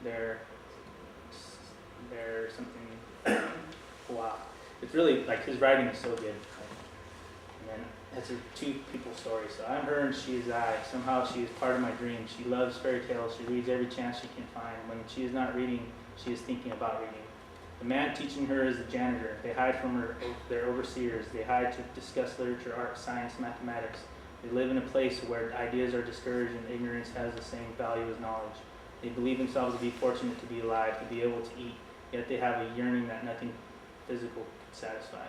They're something. Wow, it's really like his writing is so good. And then it's a two people story. So I'm her and she is I. Somehow she is part of my dream. She loves fairy tales. She reads every chance she can find. When she is not reading, she is thinking about reading. The man teaching her is the janitor. They hide from their overseers. They hide to discuss literature, art, science, mathematics. They live in a place where ideas are discouraged and ignorance has the same value as knowledge. They believe themselves to be fortunate to be alive, to be able to eat, yet they have a yearning that nothing physical can satisfy.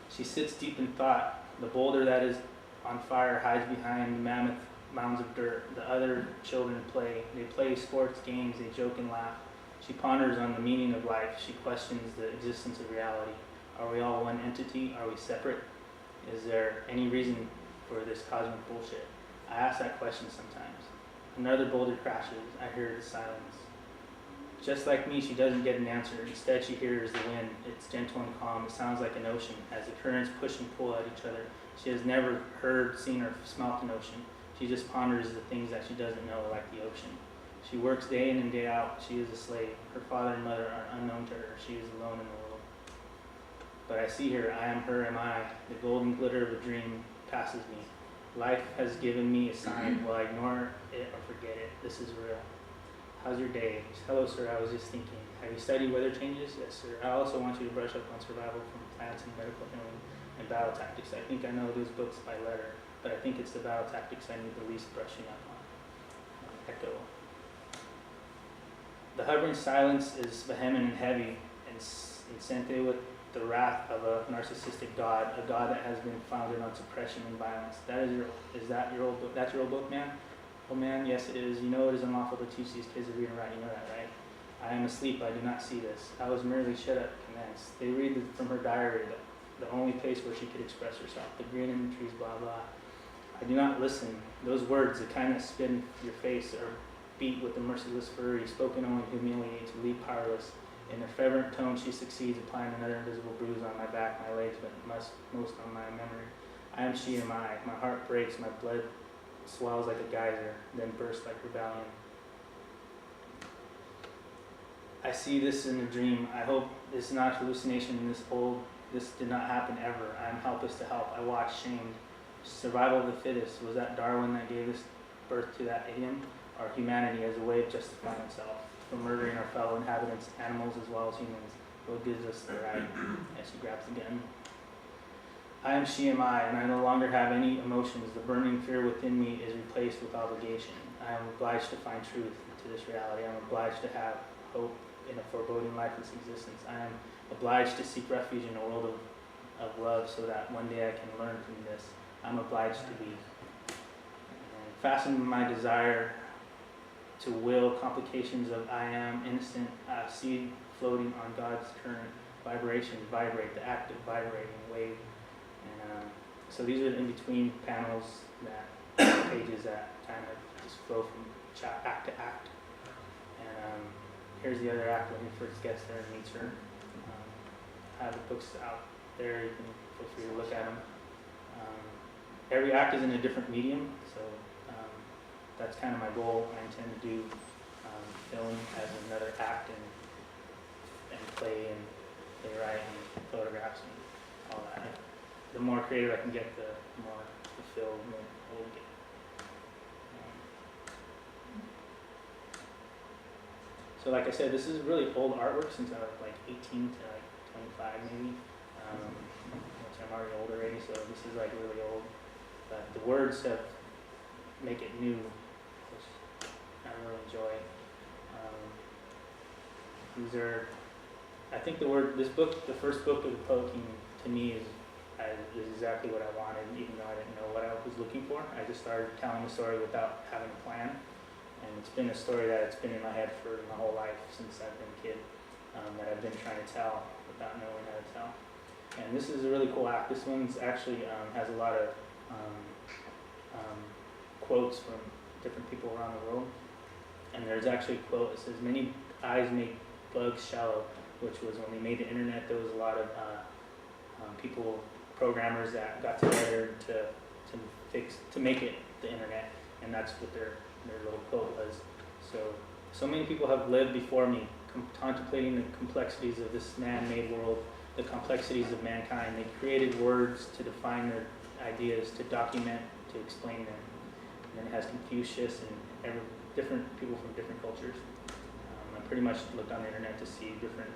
She sits deep in thought. The boulder that is on fire hides behind the mammoth mounds of dirt. The other children play. They play sports, games, they joke and laugh. She ponders on the meaning of life. She questions the existence of reality. Are we all one entity? Are we separate? Is there any reason for this cosmic bullshit? I ask that question sometimes. Another boulder crashes. I hear the silence. Just like me, she doesn't get an answer. Instead, she hears the wind. It's gentle and calm. It sounds like an ocean as the currents push and pull at each other. She has never heard, seen, or smelt an ocean. She just ponders the things that she doesn't know, like the ocean. She works day in and day out. She is a slave. Her father and mother are unknown to her. She is alone in the world. But I see her. I am her, am I. The golden glitter of a dream passes me. Life has given me a sign. Will I ignore it or forget it? This is real. How's your day? Hello, sir. I was just thinking. Have you studied weather changes? Yes, sir. I also want you to brush up on survival from plants and medical healing and battle tactics. I think I know those books by letter, but I think it's the battle tactics I need the least brushing up on. Echo. The hovering silence is vehement and heavy, and sent with the wrath of a narcissistic God, a God that has been founded on suppression and violence. Is that your old book? That's your old book, man? Oh man, yes it is. You know it is unlawful to teach these kids to read and write. You know that, right? I am asleep. I do not see this. I was merely shut up, commenced. They read from her diary, the only place where she could express herself. The green in the trees, blah blah. I do not listen. Those words, the kind that spit in your face, are beat with the merciless fury, spoken only to humiliate, to leave powerless. In a fervent tone, she succeeds, applying another invisible bruise on my back, my legs, but most on my memory. I am she, am I. My heart breaks, my blood swells like a geyser, then bursts like rebellion. I see this in a dream. I hope this is not hallucination. This did not happen ever. I am helpless to help. I watch, shamed. Survival of the fittest. Was that Darwin that gave us birth to that idiom? Or humanity as a way of justifying itself? For murdering our fellow inhabitants, animals as well as humans. What gives us the right? As she grabs the gun. I am she, am I, and I no longer have any emotions. The burning fear within me is replaced with obligation. I am obliged to find truth to this reality. I am obliged to have hope in a foreboding lifeless existence. I am obliged to seek refuge in a world of love so that one day I can learn from this. I'm obliged to be. And fasten my desire to will complications of I am innocent, seed floating on God's current, vibrations vibrate, the act of vibrating wave. And so these are the in-between panels, that pages that kind of just flow from act to act. And here's the other act when he first gets there and meets her. I have the books out there, you can feel free to look at them. Every act is in a different medium, so that's kind of my goal. I intend to do film as another act and play and playwright and photographs and all that. The more creative I can get, the more fulfilled we'll get. So like I said, this is really old artwork since I was like 18 to like 25 maybe, which I'm already old already, so this is like really old. But the words make it new, which I really enjoy. These are, I think this book, the first book of the Poe King, to me is exactly what I wanted, even though I didn't know what I was looking for. I just started telling a story without having a plan. And it's been a story that's been in my head for my whole life since I've been a kid, that I've been trying to tell without knowing how to tell. And this is a really cool act. This one's actually has a lot of quotes from different people around the world. And there's actually a quote that says, "Many eyes make bugs shallow," which was when they made the internet. There was a lot of programmers that got together to make it the internet, and that's what their little quote was. So So many people have lived before me, contemplating the complexities of this man-made world, the complexities of mankind. They created words to define their ideas, to document, to explain them. And then it has Confucius and different people from different cultures. I pretty much looked on the internet to see different,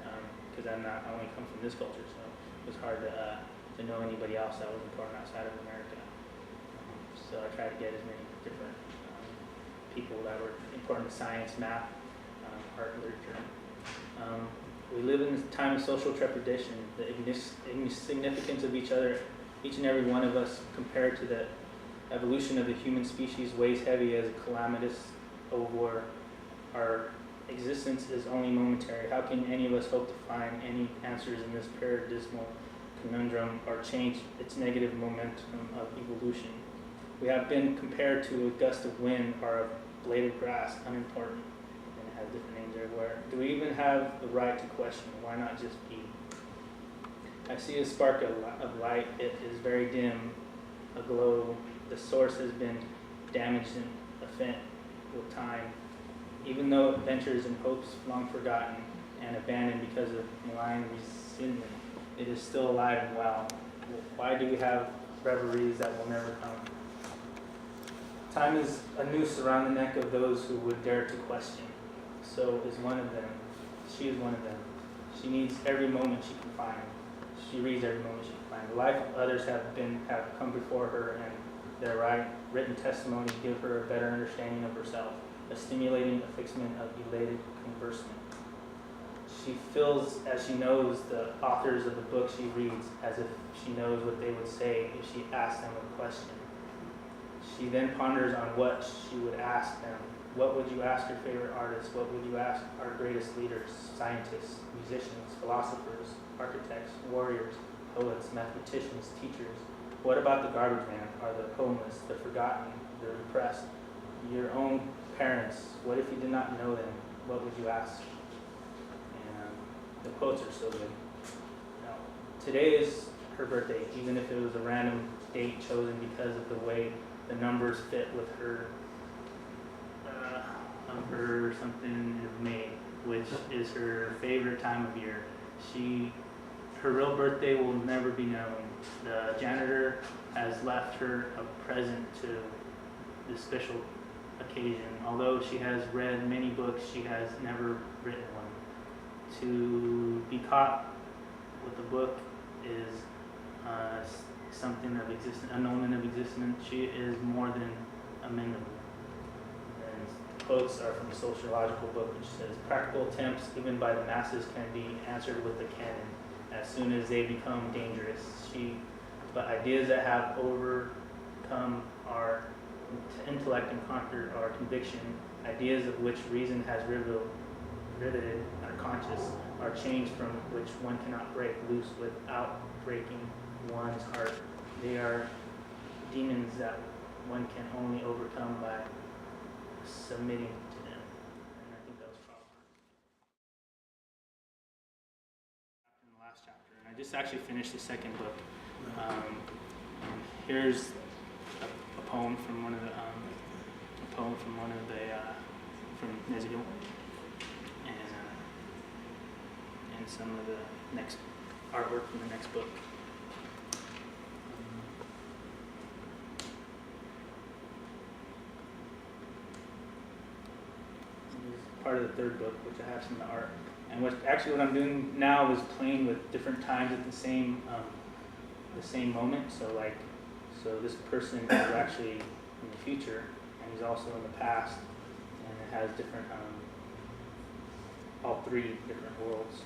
because I only come from this culture, so it was hard to know anybody else that was important outside of America. So I tried to get as many different people that were important to science, math, art, and literature. We live in a time of social trepidation. The insignificance of each other, each and every one of us, compared to the evolution of the human species, weighs heavy as a calamitous over our existence is only momentary. How can any of us hope to find any answers in this paradismal conundrum or change its negative momentum of evolution? We have been compared to a gust of wind or a blade of grass, unimportant, and it has different names everywhere. Do we even have the right to question? Why not just be? I see a spark of light. It is very dim, a glow. The source has been damaged and offended with time. Even though adventures and hopes long forgotten and abandoned because of malign resentment, it is still alive and well. Why do we have reveries that will never come? Time is a noose around the neck of those who would dare to question. So is one of them. She is one of them. She needs every moment she can find. She reads every moment she can find. The life of others have come before her, and their written testimony give her a better understanding of herself, a stimulating affixment of elated conversement. She feels as she knows the authors of the book she reads, as if she knows what they would say if she asked them a question. She then ponders on what she would ask them. What would you ask your favorite artists? What would you ask our greatest leaders, scientists, musicians, philosophers, architects, warriors, poets, mathematicians, teachers? What about the garbage man, or the homeless, the forgotten, the repressed, your own parents? What if you did not know them? What would you ask? And the quotes are so good. Now, today is her birthday, even if it was a random date chosen because of the way the numbers fit with her something is May, which is her favorite time of year. Her real birthday will never be known. The janitor has left her a present to this special occasion. Although she has read many books, she has never written one. To be caught with a book is something of existence, an omen of existence. She is more than amendable. And the quotes are from a sociological book which says, practical attempts given by the masses can be answered with the cannon as soon as they become dangerous. But ideas that have overcome our intellect and conquered our conviction, ideas of which reason has riveted our conscience, are chains from which one cannot break loose without breaking one's heart. They are demons that one can only overcome by submitting to them. And I think that was probably in the last chapter. And I just actually finished the second book. Here's a poem from one of the from Ezekiel, and some of the next artwork from the next book. Part of the third book, which I have some of the art, and what I'm doing now is playing with different times at the same moment. So this person is actually in the future, and he's also in the past, and it has different all three different worlds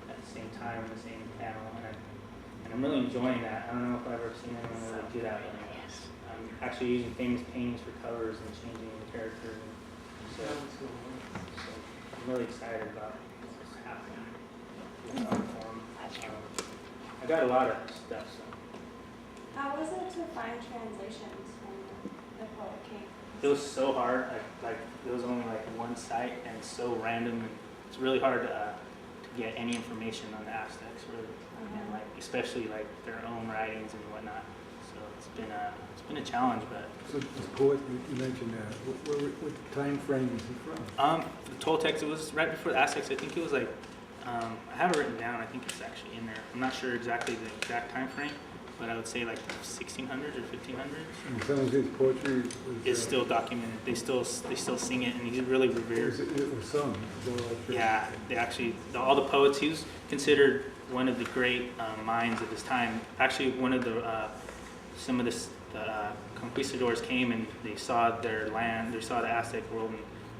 at the same time in the same panel, and I'm really enjoying that. I don't know if I've ever seen anyone really do that. I'm actually using famous paintings for covers and changing the characters. So I'm really excited about what's happening in art form. I got a lot of stuff. So. How was it to find translations from the poet king? It was so hard. Like there was only like one site, and it's so random. And it's really hard to get any information on the Aztecs, really, and like especially like their own writings and whatnot. So it's been a challenge, but. So this poet you mentioned, what time frame is he from? The Toltecs, it was right before the Aztecs. I think it was like, I have it written down. I think it's actually in there. I'm not sure exactly the exact time frame, but I would say like 1600s or 1500s. And some of his poetry was, It's still documented. They still sing it, and he's really revered. it was sung. So Yeah, they actually, all the poets, he was considered one of the great minds of his time. Actually, one of the, some of the conquistadors came and they saw their land, they saw the Aztec world,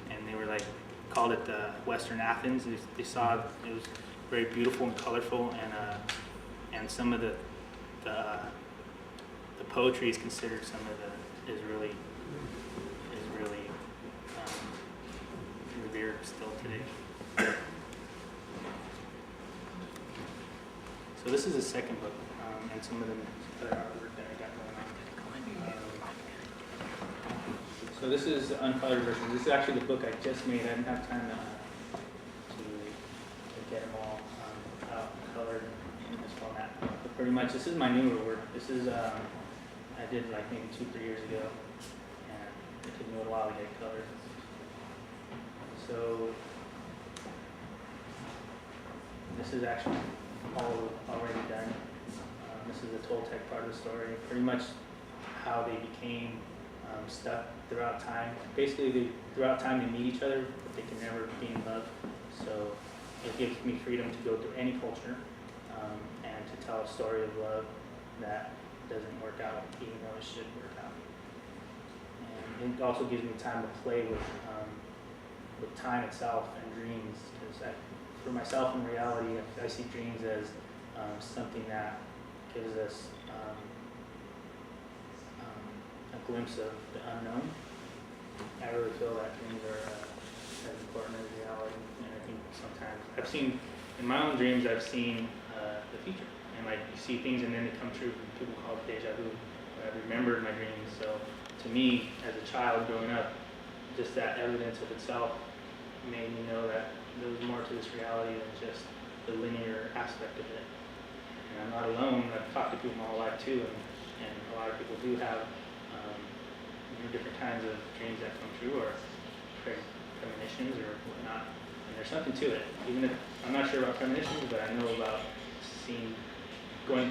and they were like, called it the Western Athens. They saw it was very beautiful and colorful, and some of the poetry is considered some of the, is really revered still today. So this is the second book, and some of the other artwork that I got going on. So this is the uncolored version. This is actually the book I just made. I didn't have time to get them all out colored in this format. But pretty much, this is my newer work. This is I did like maybe 2-3 years ago, and it took me a little while to get colored. So this is actually all already done. This is the Toltec part of the story. Pretty much how they became stuck throughout time. Basically, throughout time they meet each other, but they can never be in love. So it gives me freedom to go through any culture and to tell a story of love that doesn't work out, even though it should work out. And it also gives me time to play with time itself and dreams, because for myself in reality, I see dreams as something that gives us a glimpse of the unknown. I really feel that dreams are as important as reality, and I think sometimes I've seen in my own dreams, I've seen the future, and like you see things and then they come true. People call it deja vu. I remembered my dreams. So to me, as a child growing up, just that evidence of itself made me know that there was more to this reality than just the linear aspect of it. And I'm not alone. I've talked to people my whole life too, and a lot of people do have different kinds of dreams that come true, or premonitions or whatnot. And there's something to it. Even if I'm not sure about premonitions, but I know about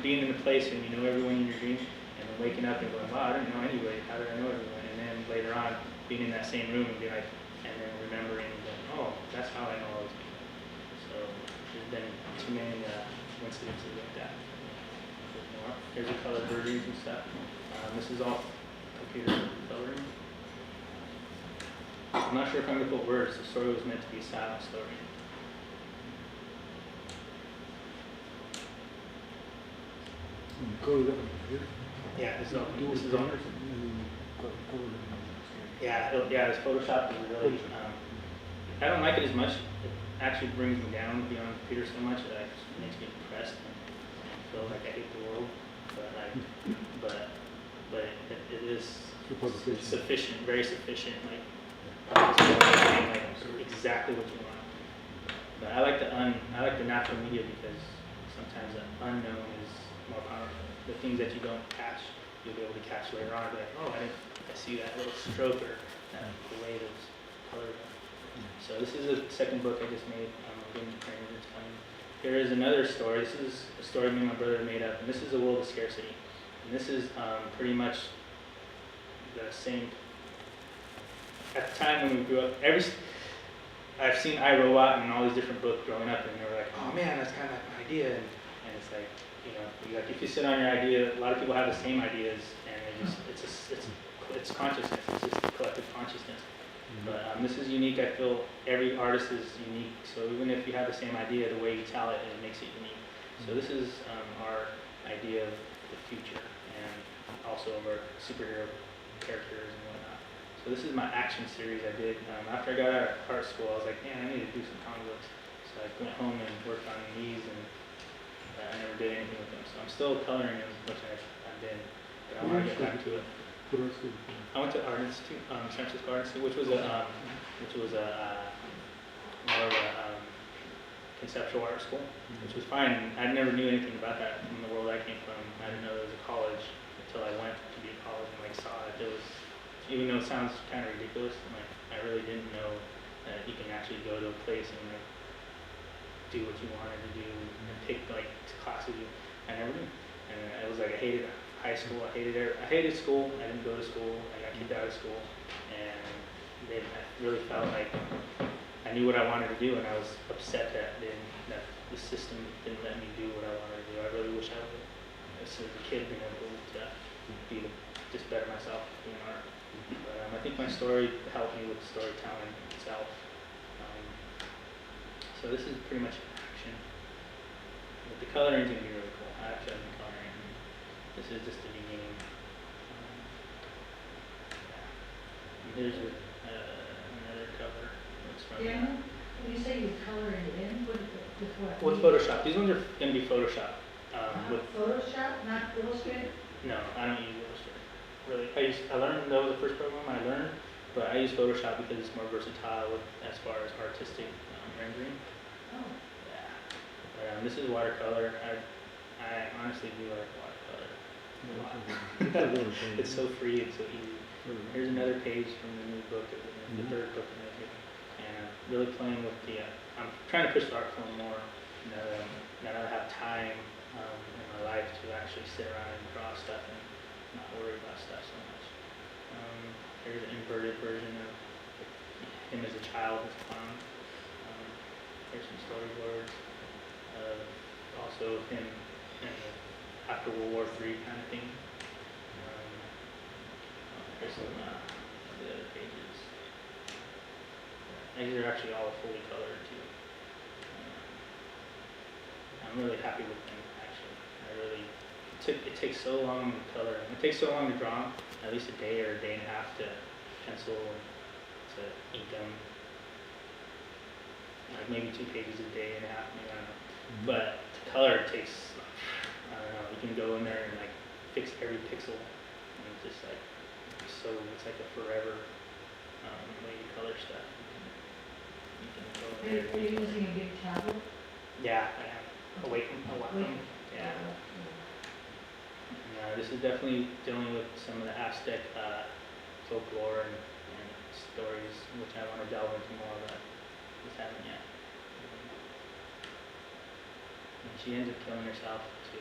being in a place and you know everyone in your dream, and then waking up and going, wow, I didn't know anybody. How did I know everyone? And then later on, being in that same room and be like, and then remembering, going, oh, that's how I know all these people. So there's been too many coincidences like that. There's more. Here's the colored versions and stuff. This is all computer coloring. I'm not sure if I'm going to put words. The story was meant to be a silent story. Yeah, this is all. Yeah, this Photoshop is really. I don't like it as much. It actually brings me down to be on the computer so much that it makes me depressed and feel like I hate the world. But it is sufficient, very sufficient. Like exactly what you want. But I like the natural media because sometimes the unknown is more powerful. The things that you don't catch, you'll be able to catch later on. Be like, oh, I see that little stroke or the way those colors are. So this is the second book I just made. I'm getting training. It's coming. Here is another story. This is a story me and my brother made up, and this is The World of Scarcity. And this is pretty much the same. At the time when we grew up, I've seen iRobot and all these different books growing up, and they were like, oh man, that's kind of like my idea. And it's like, if you sit on your idea, a lot of people have the same ideas, and it's consciousness. It's just collective consciousness. But this is unique. I feel every artist is unique. So even if you have the same idea, the way you tell it makes it unique. So this is our idea of the future, and also of our superhero characters and whatnot. So this is my action series I did. After I got out of art school, I was like, man, I need to do some comic books. So I went home and worked on these, and I never did anything with them. So I'm still coloring them, which I've been, but I want to get back to it. I went to Art Institute, San Francisco Art Institute, which was a more of a conceptual art school, which was fine. I never knew anything about that from the world I came from. I didn't know there was a college until I went to be at college and like saw it. It was, even though it sounds kind of ridiculous, like I really didn't know that you can actually go to a place and like do what you wanted to do and pick like classes. I never did, and it was like I hated high school. I hated school. I didn't go to school. I got kicked out of school, and then I really felt like I knew what I wanted to do, and I was upset that the system didn't let me do what I wanted to do. I really wish I would, as a kid, been able to just better myself doing art. But I think my story helped me with storytelling itself. So this is pretty much action. But the coloring is going to be really cool. I actually have been coloring. This is just the beginning. And here's another cover. It's from Yeah. When you say you color it in, with what? with Photoshop. These ones are going to be Photoshop. With Photoshop, not Illustrator? no, I don't use Illustrator. Really, I learned that was the first program I learned, but I use Photoshop because it's more versatile as far as artistic rendering. Oh. Yeah. But, this is watercolor. I honestly do like watercolor a lot. It's so free and so easy. Here's another page from the new book, the third book in the book, and really playing with the. I'm trying to push the art form more now that I have time in my life to actually sit around and draw stuff and not worry about stuff so much. Here's an inverted version of him as a child, as a clown. Here's some storyboards. Also him in after World War III kind of thing. Here's some of the other pages. These are actually all fully colored too. I'm really happy with them actually. It takes so long to color. It takes so long to draw. At least a day or a day and a half to pencil and to ink them. Like maybe 2 pages a day and a half, maybe, I don't know. But to color it takes, I don't know, you can go in there and like fix every pixel and it's just like, so it's like a forever way to color stuff. You can go in there. Are you using a big tablet? Yeah, I am. Away from a lot from, yeah. And, this is definitely dealing with some of the Aztec folklore and stories, which I want to delve into more, but just haven't yet. And she ends up killing herself to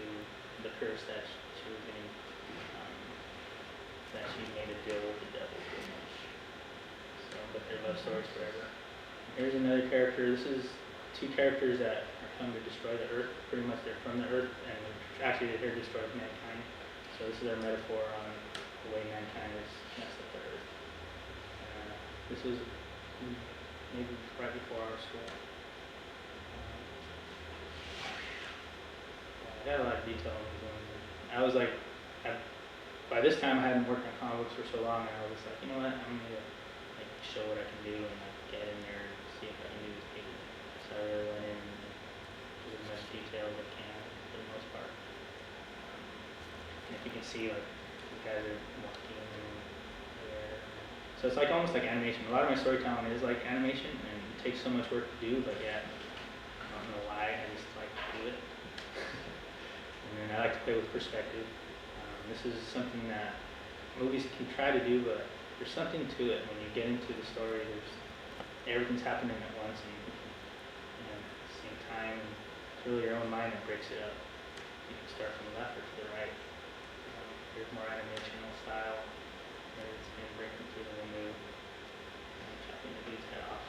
the curse that she was getting, that she made a deal with the devil pretty much. So, but their love stories forever. Here's another character. This is 2 characters that are come to destroy the earth. Pretty much they're from the earth, and actually they're here to destroy mankind. So this is our metaphor on the way mankind has messed up the earth. This was maybe right before our school. I got a lot of detail in these ones. I was like, by this time I hadn't worked on comic books for so long, and I was like, you know what, I'm gonna like show what I can do and like get in there and see if I can do this page. So I really went in and did as much detail as I can for the most part. And if you can see, like, the guys are walking there. So it's like almost like animation. A lot of my storytelling is like animation, and it takes so much work to do, but yet I don't know why, I just like to do it. And then I like to play with perspective. This is something that movies can try to do, but there's something to it when you get into the story. Everything's happening at once, and at the same time, it's really your own mind that breaks it up. You can start from the left or to the right. Here's more animational style. There's him breaking through the window, chopping the dude's head off.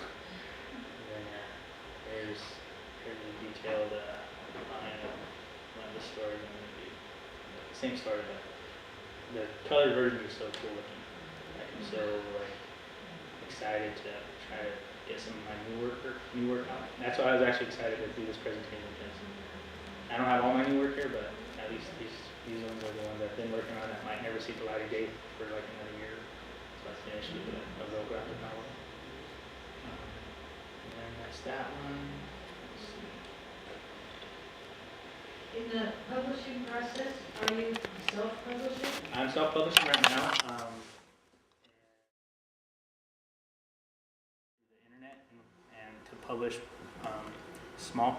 And then here's the detailed line of what the story is going to be. Same story, but the colored version is so cool looking. Like, I'm so like excited to try to get some of my new work out. That's why I was actually excited to do this presentation, because I don't have all my new work here, but at least these ones are the ones I've been working on that might never see the light of day for like another year. So I finished with a real graphic novel. And then that's that one. Let's see. In the publishing process, are you self-publishing? I'm self-publishing right now. The internet and to publish small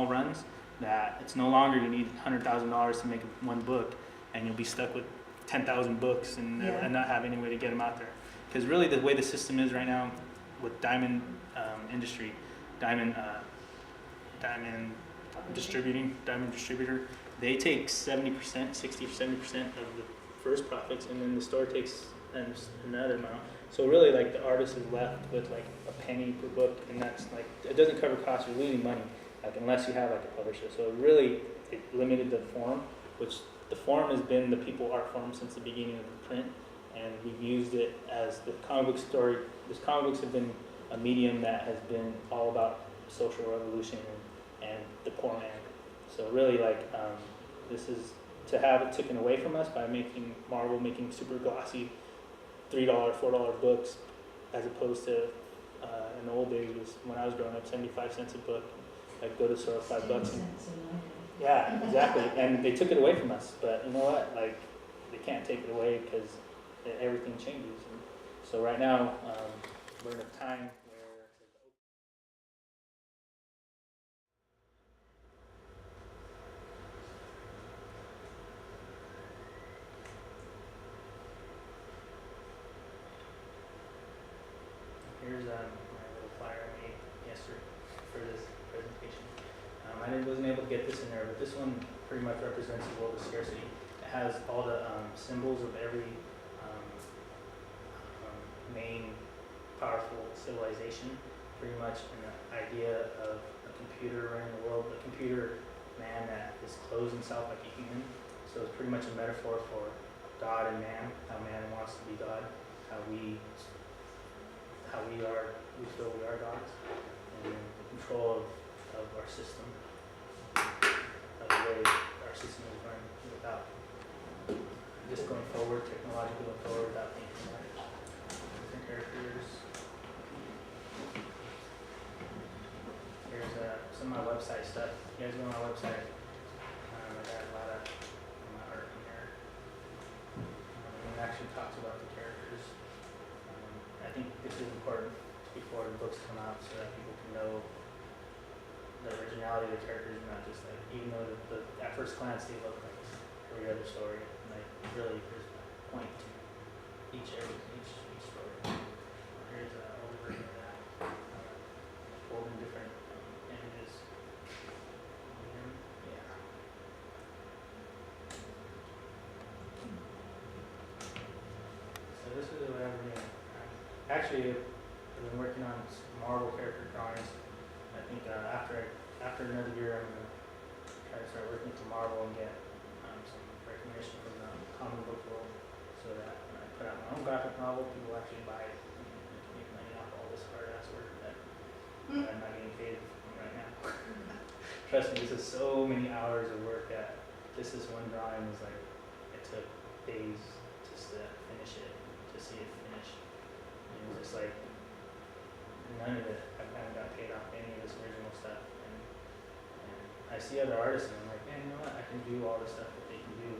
runs. that it's no longer you need $100,000 to make one book, and you'll be stuck with 10,000 books and, Yeah. and not have any way to get them out there. Because really, the way the system is right now with diamond industry, diamond distributor, they take 70%, 60 or 70% of the first profits, and then the store takes another amount. So really, like, the artist is left with like a penny per book, and that's like, it doesn't cover costs. You're losing money, like, unless you have like a publisher. So really, it limited the form, which the form has been the people art form since the beginning of the print, and we've used it as the comic book story. These comic books have been a medium that has been all about social revolution and the poor man. So really, like, this is to have it taken away from us by making Marvel making super glossy $3, $4 books, as opposed to in the old days was when I was growing up 75 cents a book. I'd go to the store $5 and yeah, exactly. And they took it away from us, but you know what? Like, they can't take it away because everything changes. And so right now, we're in a time where here's my little flyer I made yesterday for this presentation. Wasn't able to get this in there, but this one pretty much represents the world of scarcity. It has all the symbols of every main powerful civilization, pretty much an idea of a computer running the world, a computer man that is clothes himself like a human. So it's pretty much a metaphor for God and man, how man wants to be God, how we feel we are gods, and the control of our system, of the way our system is run without just going forward, technologically going forward without thinking about it. Different characters. Here's some of my website stuff. You guys go on my website. I got a lot of my art in there. It actually talks about the characters. I think this is important before the books come out, so that people can know the originality of the characters, and not just like, even though at first glance they look like every other story, like really there's a point to each story. Here's an older version of that, holding different images. Yeah. So this is what I'm doing. Actually, I've been working on Marvel character drawings. I think after another year, I'm going to try to start working for Marvel and get some recognition from the comic book world, so that when I put out my own graphic novel, people actually buy it and can make money off all this hard ass work that I'm not getting paid from right now. Trust me, this is so many hours of work that this one drawing was like, it took days just to finish it, to see it finished. And it was just like, none of it, I haven't got paid off any of this original stuff. And I see other artists and I'm like, man, you know what, I can do all the stuff that they can do.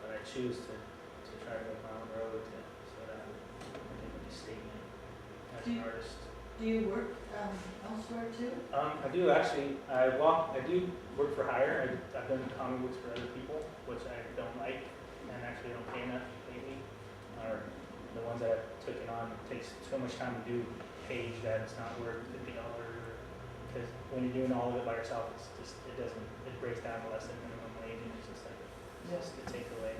But I choose to try to go my own road so that I can make a statement as an artist. Do you work elsewhere too? I do actually. I do work for hire. I've done comic books for other people, which I don't like, and actually don't pay enough lately. Or the ones that I've taken on, it takes so much time to do a page that it's not worth $50. Because when you're doing all of it by yourself, it breaks down to less than minimum wage, and it's just like just to take away.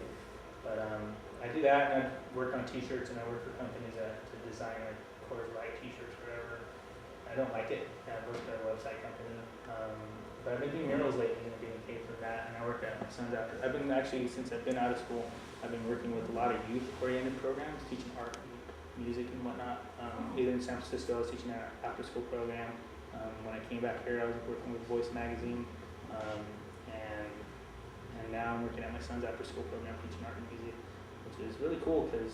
But I do that, and I work on T-shirts, and I work for companies to design like Coors Light T-shirts, whatever. I don't like it. I work at a website company, but I've been doing murals lately and getting paid for that. And I work at my son's after. I've been actually, since I've been out of school, I've been working with a lot of youth-oriented programs, teaching art, music, and whatnot. Either in San Francisco, I was teaching an after-school program. When I came back here, I was working with Voice Magazine, and now I'm working at my son's after-school program, teaching art and music, which is really cool because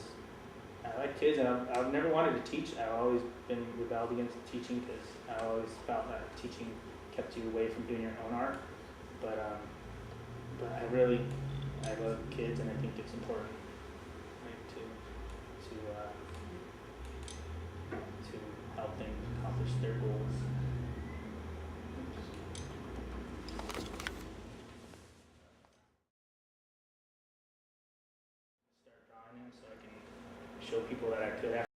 I like kids, and I've never wanted to teach. I've always been rebelled against teaching because I always felt that teaching kept you away from doing your own art. But I love kids, and I think it's important, like, to help them accomplish their goals. that I could.